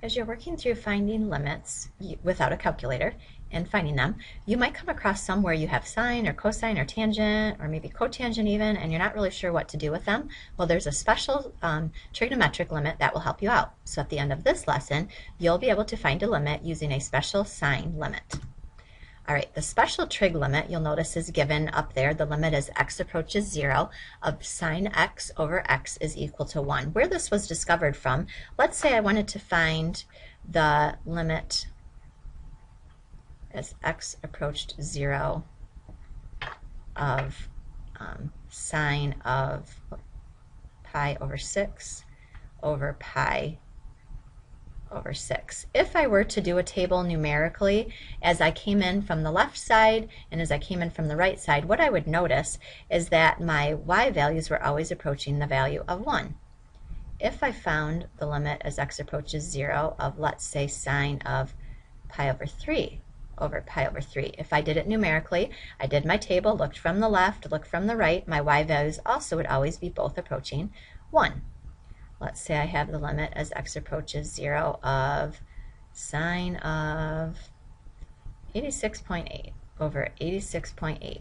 As you're working through finding limits without a calculator and finding them, you might come across some where you have sine or cosine or tangent or maybe cotangent even, and you're not really sure what to do with them. Well, there's a special trigonometric limit that will help you out. So at the end of this lesson, you'll be able to find a limit using a special sine limit. All right, the special trig limit you'll notice is given up there. The limit as x approaches 0 of sine x over x is equal to 1. Where this was discovered from, let's say I wanted to find the limit as x approached 0 of sine of pi over 6 over pi over 6. If I were to do a table numerically as I came in from the left side and as I came in from the right side, what I would notice is that my y values were always approaching the value of 1. If I found the limit as x approaches 0 of, let's say, sine of pi over 3 over pi over 3, if I did it numerically, I did my table, looked from the left, looked from the right, my y values also would always be both approaching 1. Let's say I have the limit as x approaches 0 of sine of 86.8 over 86.8.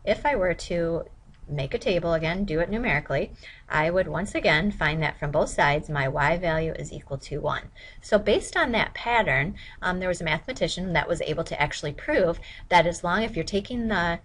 If I were to make a table again, do it numerically, I would once again find that from both sides my y value is equal to 1. So based on that pattern, there was a mathematician that was able to actually prove that as long if you're taking the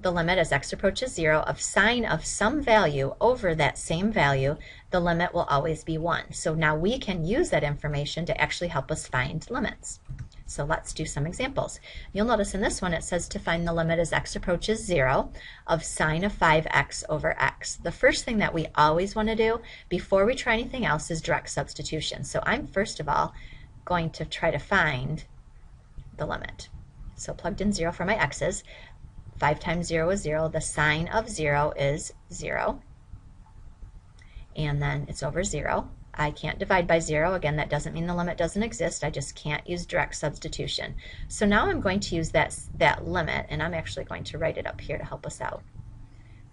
limit as x approaches 0 of sine of some value over that same value, the limit will always be 1. So now we can use that information to actually help us find limits. So let's do some examples. You'll notice in this one it says to find the limit as x approaches 0 of sine of 5x over x. The first thing that we always want to do before we try anything else is direct substitution. So I'm first of all going to try to find the limit. So plugged in 0 for my x's. 5 times 0 is 0. The sine of 0 is 0. And then it's over 0. I can't divide by 0. Again, that doesn't mean the limit doesn't exist. I just can't use direct substitution. So now I'm going to use that limit, and I'm actually going to write it up here to help us out.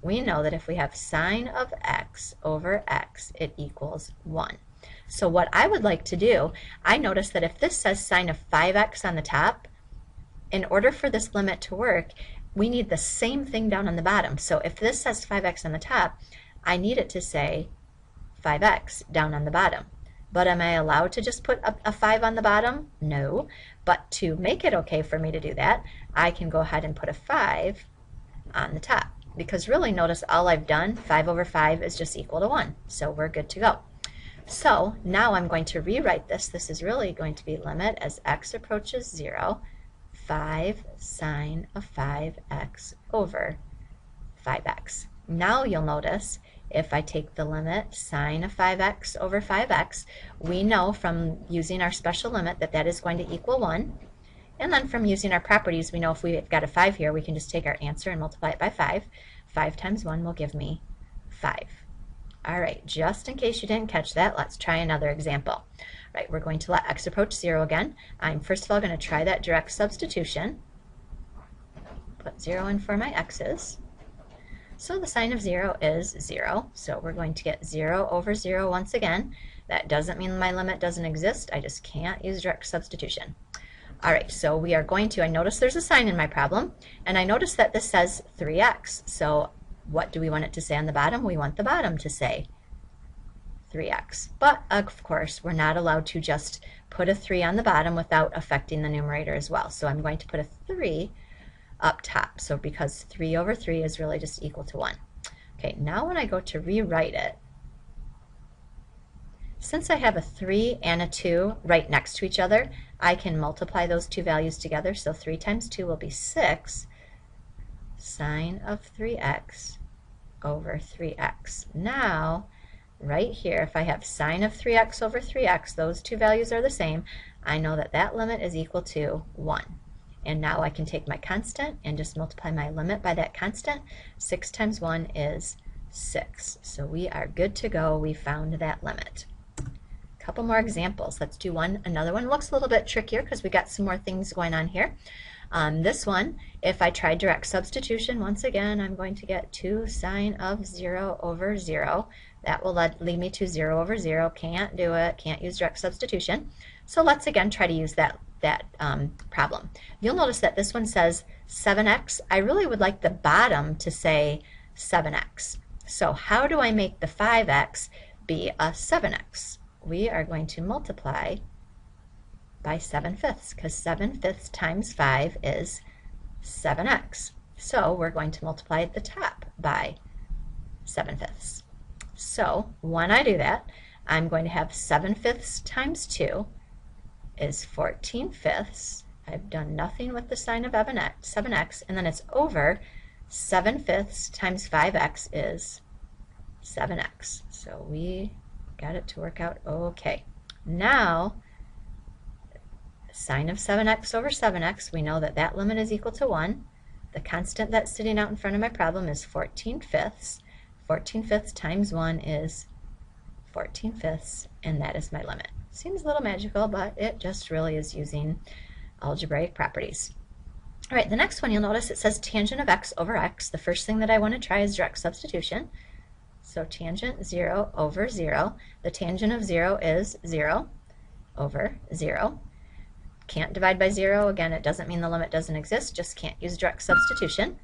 We know that if we have sine of x over x, it equals 1. So what I would like to do, I notice that if this says sine of 5x on the top, in order for this limit to work, we need the same thing down on the bottom. So if this says 5x on the top, I need it to say 5x down on the bottom. But am I allowed to just put a 5 on the bottom? No. But to make it okay for me to do that, I can go ahead and put a 5 on the top. Because really, notice all I've done, 5 over 5 is just equal to 1. So we're good to go. So now I'm going to rewrite this. This is really going to be limit as x approaches 0, 5 sine of 5x over 5x. Now you'll notice if I take the limit sine of 5x over 5x, we know from using our special limit that that is going to equal 1. And then from using our properties, we know if we've got a 5 here, we can just take our answer and multiply it by 5. 5 times 1 will give me 5. All right, just in case you didn't catch that, let's try another example. Right, we're going to let x approach 0 again. I'm first of all going to try that direct substitution. Put 0 in for my x's. So the sine of 0 is 0. So we're going to get 0 over 0 once again. That doesn't mean my limit doesn't exist. I just can't use direct substitution. All right, so we are going to, I notice there's a sign in my problem, and I notice that this says 3x. So what do we want it to say on the bottom? We want the bottom to say 3x. But of course, we're not allowed to just put a 3 on the bottom without affecting the numerator as well. So I'm going to put a 3 up top. So because 3 over 3 is really just equal to 1. Okay, now when I go to rewrite it, since I have a 3 and a 2 right next to each other, I can multiply those two values together. So 3 times 2 will be 6 sine of 3x over 3x. Now, right here, if I have sine of 3x over 3x, those two values are the same. I know that that limit is equal to 1. And now I can take my constant and just multiply my limit by that constant. 6 times 1 is 6. So we are good to go. We found that limit. A couple more examples. Let's do another one. Looks a little bit trickier because we got some more things going on here. This one, if I try direct substitution, once again, I'm going to get 2 sine of 0 over 0. That will lead me to 0 over 0. Can't do it. Can't use direct substitution. So let's again try to use that problem. You'll notice that this one says 7x. I really would like the bottom to say 7x. So how do I make the 5x be a 7x? We are going to multiply by 7/5, because 7/5 times 5 is 7x. So we're going to multiply the top by 7/5. So when I do that, I'm going to have 7/5 times 2 is 14/5. I've done nothing with the sign of 7x, and then it's over 7/5 times 5x is 7x. So we got it to work out okay. Now, sine of 7x over 7x, we know that that limit is equal to 1. The constant that's sitting out in front of my problem is 14/5. 14/5 times 1 is 14/5, and that is my limit. Seems a little magical, but it just really is using algebraic properties. All right, the next one, you'll notice it says tangent of x over x. The first thing that I want to try is direct substitution. So tangent 0 over 0. The tangent of 0 is 0 over 0. Can't divide by 0. Again, it doesn't mean the limit doesn't exist, just can't use direct substitution.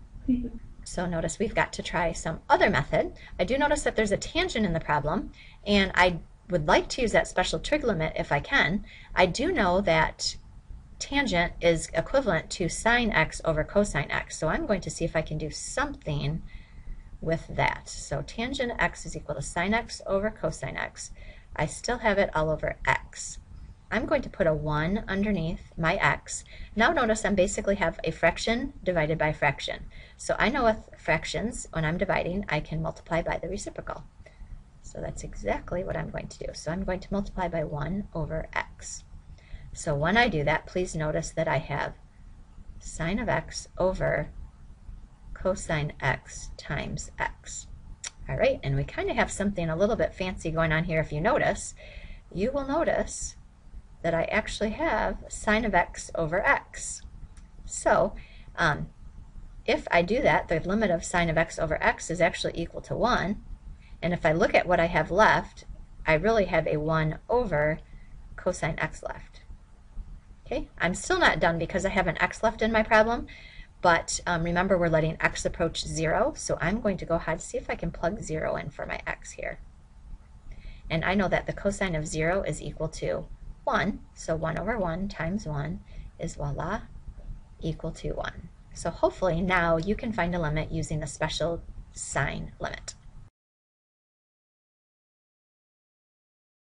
So notice we've got to try some other method. I do notice that there's a tangent in the problem, and I would like to use that special trig limit if I can. I do know that tangent is equivalent to sine x over cosine x, so I'm going to see if I can do something with that. So tangent x is equal to sine x over cosine x. I still have it all over x. I'm going to put a 1 underneath my x. Now notice I'm basically have a fraction divided by fraction. So I know with fractions, when I'm dividing, I can multiply by the reciprocal. So that's exactly what I'm going to do. So I'm going to multiply by 1 over x. So when I do that, please notice that I have sine of x over cosine x times x. All right, and we kind of have something a little bit fancy going on here. If you notice, you will notice that I actually have sine of x over x. So if I do that, the limit of sine of x over x is actually equal to 1. And if I look at what I have left, I really have a 1 over cosine x left. Okay, I'm still not done because I have an x left in my problem, but remember we're letting x approach 0, so I'm going to go ahead and see if I can plug 0 in for my x here. And I know that the cosine of 0 is equal to 1, so 1 over 1 times 1 is, voila, equal to 1. So hopefully now you can find a limit using the special sine limit.